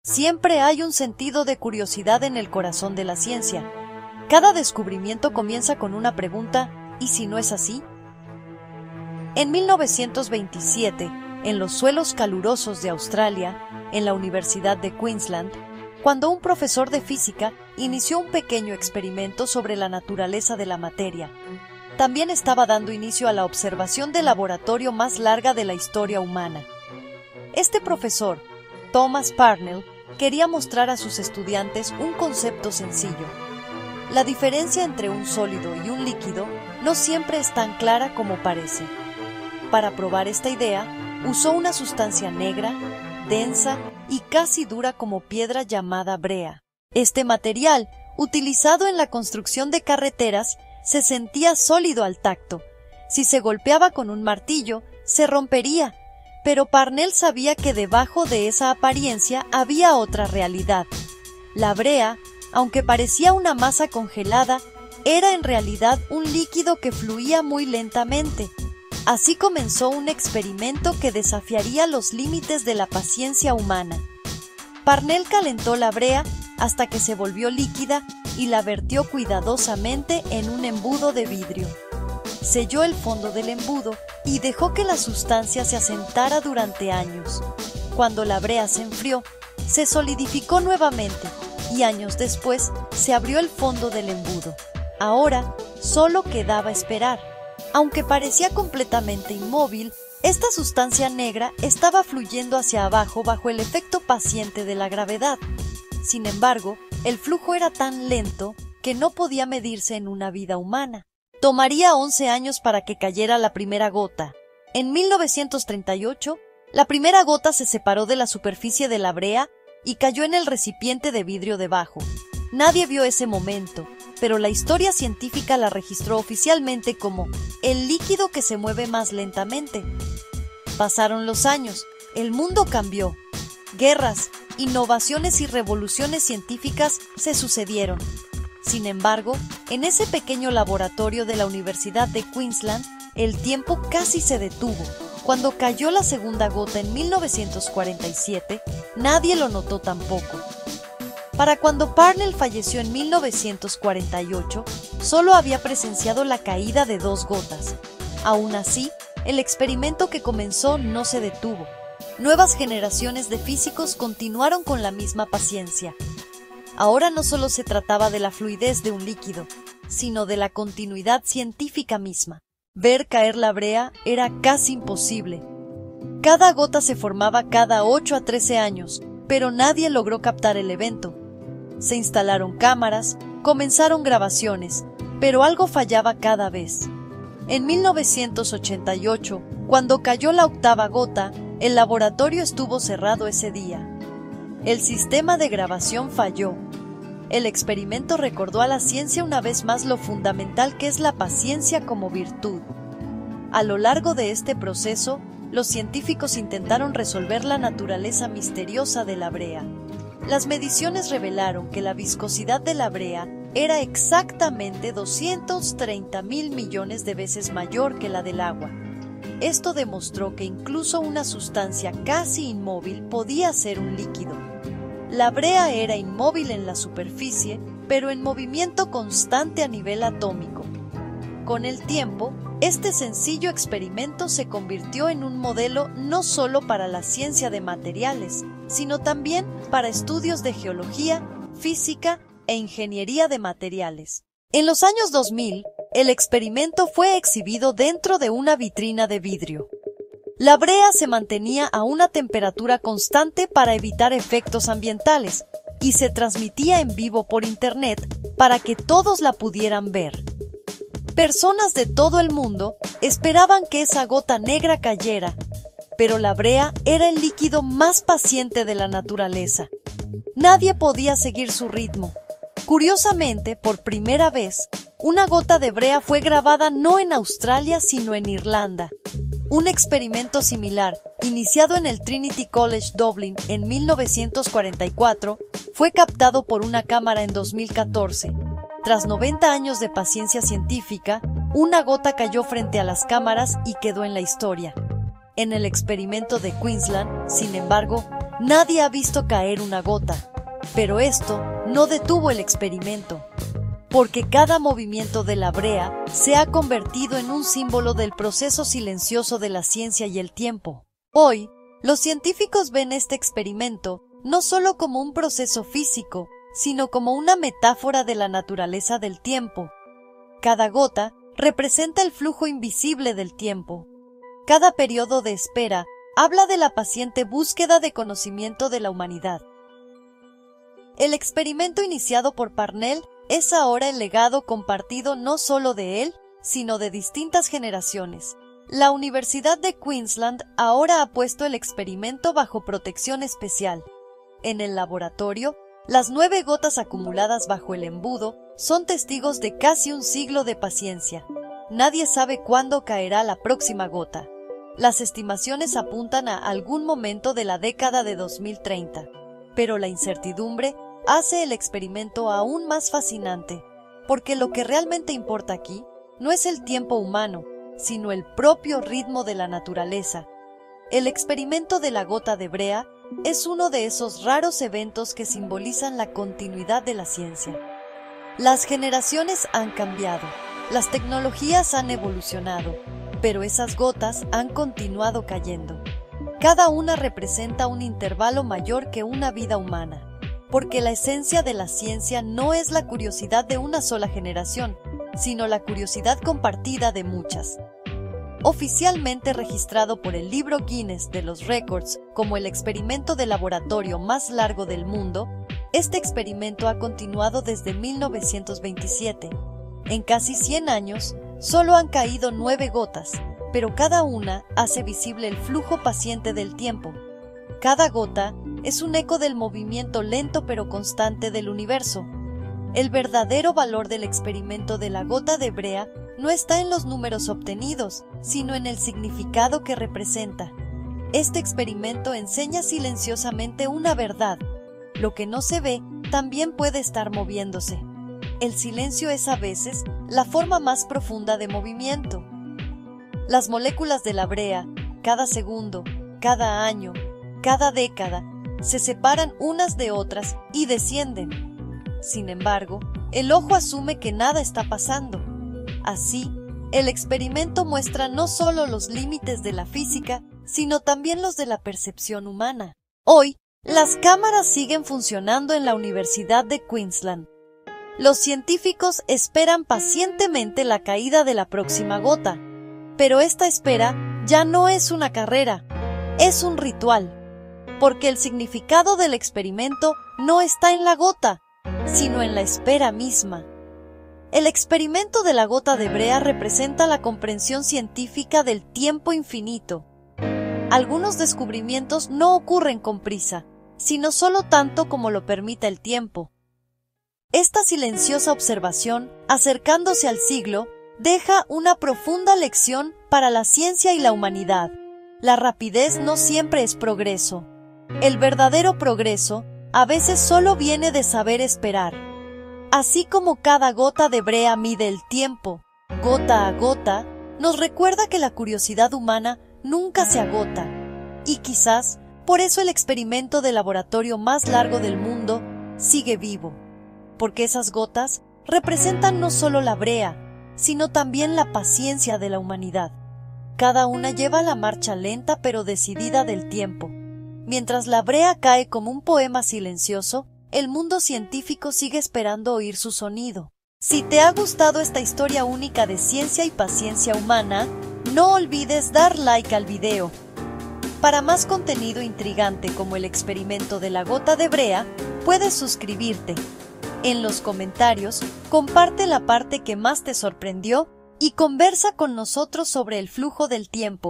Siempre hay un sentido de curiosidad en el corazón de la ciencia. Cada descubrimiento comienza con una pregunta: ¿y si no es así? En 1927, en los suelos calurosos de Australia, en la Universidad de Queensland, cuando un profesor de física inició un pequeño experimento sobre la naturaleza de la materia, también estaba dando inicio a la observación de laboratorio más larga de la historia humana. Este profesor, Thomas Parnell, quería mostrar a sus estudiantes un concepto sencillo. La diferencia entre un sólido y un líquido no siempre es tan clara como parece. Para probar esta idea, usó una sustancia negra, densa y casi dura como piedra llamada brea. Este material, utilizado en la construcción de carreteras, se sentía sólido al tacto. Si se golpeaba con un martillo, se rompería. Pero Parnell sabía que debajo de esa apariencia había otra realidad. La brea, aunque parecía una masa congelada, era en realidad un líquido que fluía muy lentamente. Así comenzó un experimento que desafiaría los límites de la paciencia humana. Parnell calentó la brea hasta que se volvió líquida y la vertió cuidadosamente en un embudo de vidrio. Selló el fondo del embudo y dejó que la sustancia se asentara durante años. Cuando la brea se enfrió, se solidificó nuevamente y años después se abrió el fondo del embudo. Ahora solo quedaba esperar. Aunque parecía completamente inmóvil, esta sustancia negra estaba fluyendo hacia abajo bajo el efecto paciente de la gravedad. Sin embargo, el flujo era tan lento que no podía medirse en una vida humana. Tomaría 11 años para que cayera la primera gota. En 1938, la primera gota se separó de la superficie de la brea y cayó en el recipiente de vidrio debajo. Nadie vio ese momento, pero la historia científica la registró oficialmente como el líquido que se mueve más lentamente. Pasaron los años, el mundo cambió. Guerras, innovaciones y revoluciones científicas se sucedieron. Sin embargo, en ese pequeño laboratorio de la Universidad de Queensland, el tiempo casi se detuvo. Cuando cayó la segunda gota en 1947, nadie lo notó tampoco. Para cuando Parnell falleció en 1948, solo había presenciado la caída de 2 gotas. Aún así, el experimento que comenzó no se detuvo. Nuevas generaciones de físicos continuaron con la misma paciencia. Ahora no solo se trataba de la fluidez de un líquido, sino de la continuidad científica misma. Ver caer la brea era casi imposible. Cada gota se formaba cada 8 a 13 años, pero nadie logró captar el evento. Se instalaron cámaras, comenzaron grabaciones, pero algo fallaba cada vez. En 1988, cuando cayó la 8ª gota, el laboratorio estuvo cerrado ese día. El sistema de grabación falló. El experimento recordó a la ciencia una vez más lo fundamental que es la paciencia como virtud. A lo largo de este proceso, los científicos intentaron resolver la naturaleza misteriosa de la brea. Las mediciones revelaron que la viscosidad de la brea era exactamente 230.000 millones de veces mayor que la del agua. Esto demostró que incluso una sustancia casi inmóvil podía ser un líquido. La brea era inmóvil en la superficie, pero en movimiento constante a nivel atómico. Con el tiempo, este sencillo experimento se convirtió en un modelo no solo para la ciencia de materiales, sino también para estudios de geología, física e ingeniería de materiales. En los años 2000, el experimento fue exhibido dentro de una vitrina de vidrio. La brea se mantenía a una temperatura constante para evitar efectos ambientales y se transmitía en vivo por Internet para que todos la pudieran ver. Personas de todo el mundo esperaban que esa gota negra cayera, pero la brea era el líquido más paciente de la naturaleza. Nadie podía seguir su ritmo. Curiosamente, por primera vez, una gota de brea fue grabada no en Australia, sino en Irlanda. Un experimento similar, iniciado en el Trinity College Dublin en 1944, fue captado por una cámara en 2014. Tras 90 años de paciencia científica, una gota cayó frente a las cámaras y quedó en la historia. En el experimento de Queensland, sin embargo, Nadie ha visto caer una gota, pero esto no detuvo el experimento, porque cada movimiento de la brea se ha convertido en un símbolo del proceso silencioso de la ciencia y el tiempo. Hoy, los científicos ven este experimento no solo como un proceso físico, sino como una metáfora de la naturaleza del tiempo. Cada gota representa el flujo invisible del tiempo. Cada periodo de espera habla de la paciente búsqueda de conocimiento de la humanidad. El experimento iniciado por Parnell es ahora el legado compartido no solo de él, sino de distintas generaciones. La Universidad de Queensland ahora ha puesto el experimento bajo protección especial. En el laboratorio, las 9 gotas acumuladas bajo el embudo son testigos de casi un siglo de paciencia. Nadie sabe cuándo caerá la próxima gota. Las estimaciones apuntan a algún momento de la década de 2030, pero la incertidumbre hace el experimento aún más fascinante, porque lo que realmente importa aquí no es el tiempo humano, sino el propio ritmo de la naturaleza. El experimento de la gota de brea es uno de esos raros eventos que simbolizan la continuidad de la ciencia. Las generaciones han cambiado, las tecnologías han evolucionado, pero esas gotas han continuado cayendo. Cada una representa un intervalo mayor que una vida humana, porque la esencia de la ciencia no es la curiosidad de una sola generación, sino la curiosidad compartida de muchas. Oficialmente registrado por el libro Guinness de los Récords como el experimento de laboratorio más largo del mundo, este experimento ha continuado desde 1927. En casi 100 años, solo han caído 9 gotas, pero cada una hace visible el flujo paciente del tiempo. Cada gota es un eco del movimiento lento pero constante del universo. El verdadero valor del experimento de la gota de brea no está en los números obtenidos, sino en el significado que representa. Este experimento enseña silenciosamente una verdad. Lo que no se ve también puede estar moviéndose. El silencio es a veces la forma más profunda de movimiento. Las moléculas de la brea, cada segundo, cada año, cada década, se separan unas de otras y descienden. Sin embargo, el ojo asume que nada está pasando. Así, el experimento muestra no solo los límites de la física, sino también los de la percepción humana. Hoy, las cámaras siguen funcionando en la Universidad de Queensland. Los científicos esperan pacientemente la caída de la próxima gota, pero esta espera ya no es una carrera, es un ritual, porque el significado del experimento no está en la gota, sino en la espera misma. El experimento de la gota de brea representa la comprensión científica del tiempo infinito. Algunos descubrimientos no ocurren con prisa, sino solo tanto como lo permita el tiempo. Esta silenciosa observación, acercándose al siglo, deja una profunda lección para la ciencia y la humanidad. La rapidez no siempre es progreso. El verdadero progreso a veces solo viene de saber esperar. Así como cada gota de brea mide el tiempo, gota a gota, nos recuerda que la curiosidad humana nunca se agota. Y quizás, por eso el experimento de laboratorio más largo del mundo sigue vivo. Porque esas gotas representan no solo la brea, sino también la paciencia de la humanidad. Cada una lleva la marcha lenta pero decidida del tiempo. Mientras la brea cae como un poema silencioso, el mundo científico sigue esperando oír su sonido. Si te ha gustado esta historia única de ciencia y paciencia humana, no olvides dar like al video. Para más contenido intrigante como el experimento de la gota de brea, puedes suscribirte. En los comentarios, comparte la parte que más te sorprendió y conversa con nosotros sobre el flujo del tiempo.